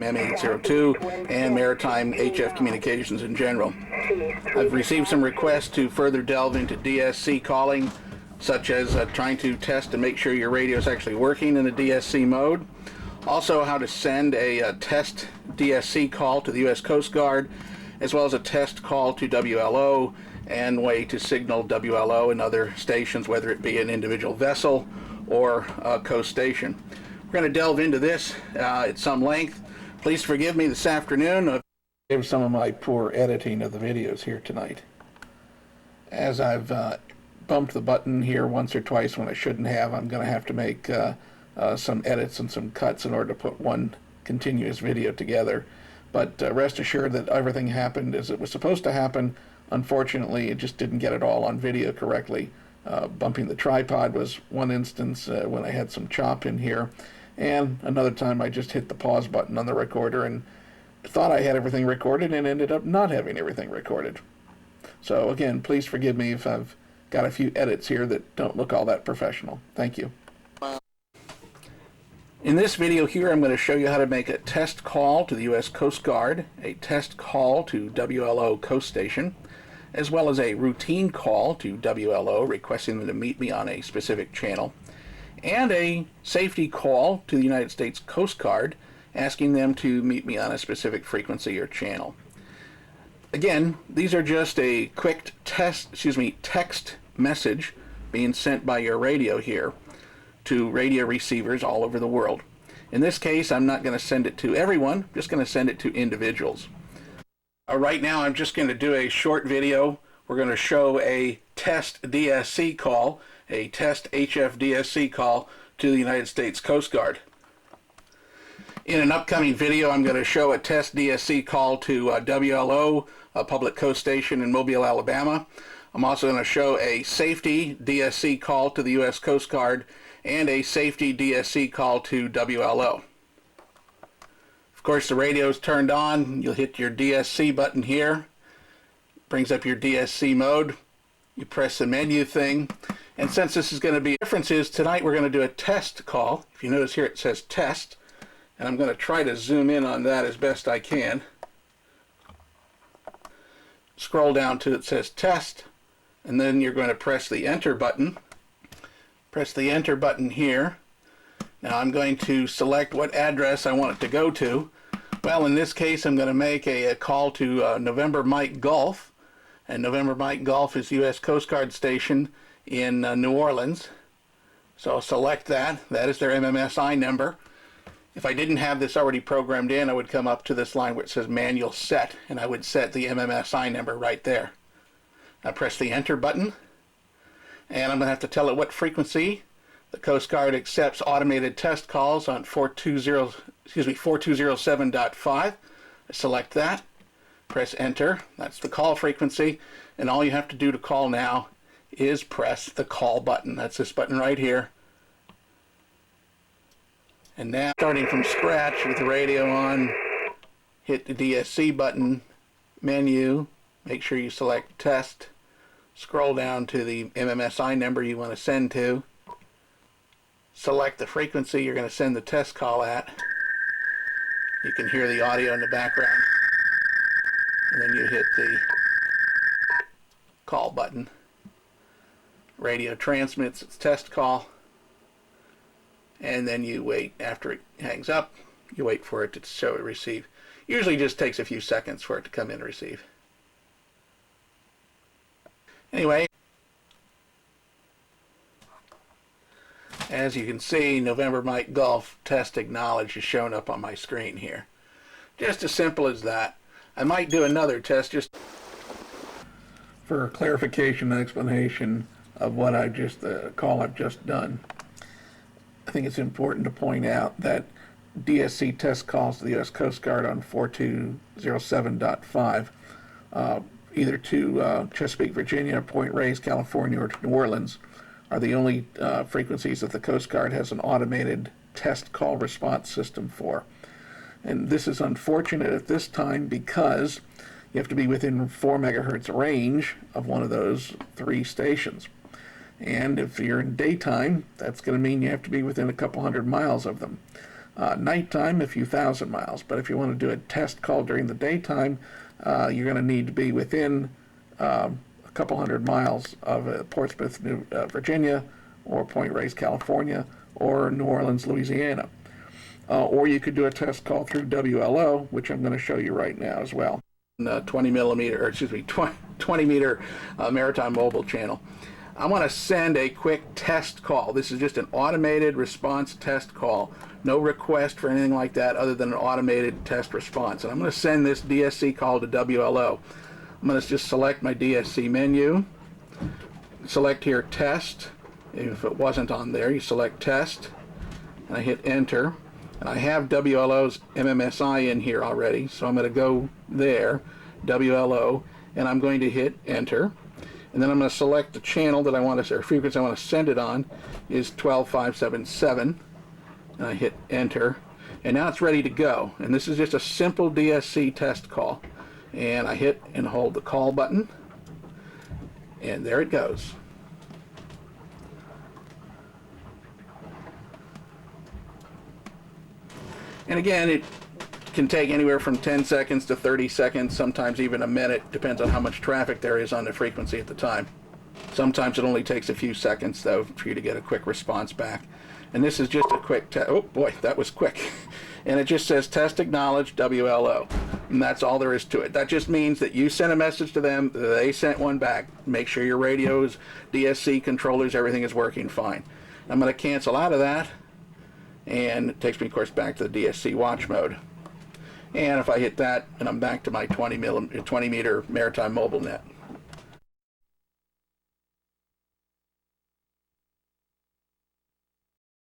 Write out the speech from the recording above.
M802 and maritime HF communications in general. I've received some requests to further delve into DSC calling, such as trying to test and make sure your radio is actually working in a DSC mode. Also, how to send a test DSC call to the U.S. Coast Guard, as well as a test call to WLO, and way to signal WLO and other stations, whether it be an individual vessel or a coast station. We're going to delve into this at some length. Please forgive me this afternoon. Give some of my poor editing of the videos here tonight, as I've bumped the button here once or twice when I shouldn't have. I'm going to have to make some edits and some cuts in order to put one continuous video together. But rest assured that everything happened as it was supposed to happen. Unfortunately, it just didn't get it all on video correctly. Bumping the tripod was one instance when I had some chop in here. And another time I just hit the pause button on the recorder and thought I had everything recorded and ended up not having everything recorded. So again, please forgive me if I've got a few edits here that don't look all that professional. Thank you. In this video here, I'm going to show you how to make a test call to the U.S. Coast Guard, a test call to WLO Coast Station, as well as a routine call to WLO requesting them to meet me on a specific channel, and a safety call to the United States Coast Guard asking them to meet me on a specific frequency or channel. Again, these are just a quick text message being sent by your radio here to radio receivers all over the world. In this case, I'm not going to send it to everyone, just going to send it to individuals. Right now, I'm just going to do a short video. We're going to show a test DSC call, a test HF-DSC call to the United States Coast Guard. In an upcoming video, I'm going to show a test DSC call to WLO, a public coast station in Mobile, Alabama. I'm also going to show a safety DSC call to the U.S. Coast Guard and a safety DSC call to WLO. Of course, the radio is turned on. You'll hit your DSC button here. Brings up your DSC mode. You press the menu thing. And since this is going to be differences, tonight we're going to do a test call. If you notice here it says test. And I'm going to try to zoom in on that as best I can. Scroll down to it says test. And then you're going to press the enter button. Press the enter button here. Now I'm going to select what address I want it to go to. Well, in this case, I'm going to make a call to November Mike Golf. And November Mike Golf is U.S. Coast Guard station in New Orleans. So I'll select that. That is their MMSI number. If I didn't have this already programmed in, I would come up to this line where it says manual set, and I would set the MMSI number right there. Now press the enter button, and I'm going to have to tell it what frequency. The Coast Guard accepts automated test calls on 4207.5. I select that, press enter. That's the call frequency, and all you have to do to call now is press the call button. That's this button right here. And now, starting from scratch with the radio on, hit the DSC button, menu, make sure you select test, scroll down to the MMSI number you want to send to, select the frequency you're going to send the test call at. You can hear the audio in the background, and then you hit the call button. Radio transmits its test call, and then you wait. After it hangs up, you wait for it to show it receive. Usually just takes a few seconds for it to come in and receive. Anyway, as you can see, November Mike Golf test acknowledged is showing up on my screen here. Just as simple as that. I might do another test just for clarification and explanation of what the call I've just done. I think it's important to point out that DSC test calls to the U.S. Coast Guard on 4207.5, either to Chesapeake, Virginia, Point Reyes, California, or to New Orleans, are the only frequencies that the Coast Guard has an automated test call response system for. And this is unfortunate at this time because you have to be within 4 megahertz range of one of those 3 stations. And if you're in daytime, that's going to mean you have to be within a couple hundred miles of them. Nighttime, a few thousand miles. But if you want to do a test call during the daytime, you're going to need to be within a couple hundred miles of Portsmouth, Virginia, or Point Reyes, California, or New Orleans, Louisiana. Or you could do a test call through WLO, which I'm going to show you right now as well. 20 meter maritime mobile channel. I want to send a quick test call. This is just an automated response test call. No request for anything like that other than an automated test response. And I'm going to send this DSC call to WLO. I'm going to just select my DSC menu, select here test. If it wasn't on there, you select test, and I hit enter. And I have WLO's MMSI in here already, so I'm going to go there, WLO, and I'm going to hit enter. And then I'm going to select the channel that I want to, or frequency I want to send it on is 12577, and I hit enter. And now it's ready to go. And this is just a simple DSC test call. And I hit and hold the call button, and there it goes. And again, it can take anywhere from 10 seconds to 30 seconds, sometimes even a minute, depends on how much traffic there is on the frequency at the time. Sometimes it only takes a few seconds, though, for you to get a quick response back. And this is just a quick test. Oh boy, that was quick. And it just says test acknowledged WLO. And that's all there is to it. That just means that you sent a message to them, they sent one back. Make sure your radios, DSC controllers, everything is working fine. I'm going to cancel out of that. And it takes me, of course, back to the DSC watch mode. And if I hit that, and I'm back to my 20 meter maritime mobile net.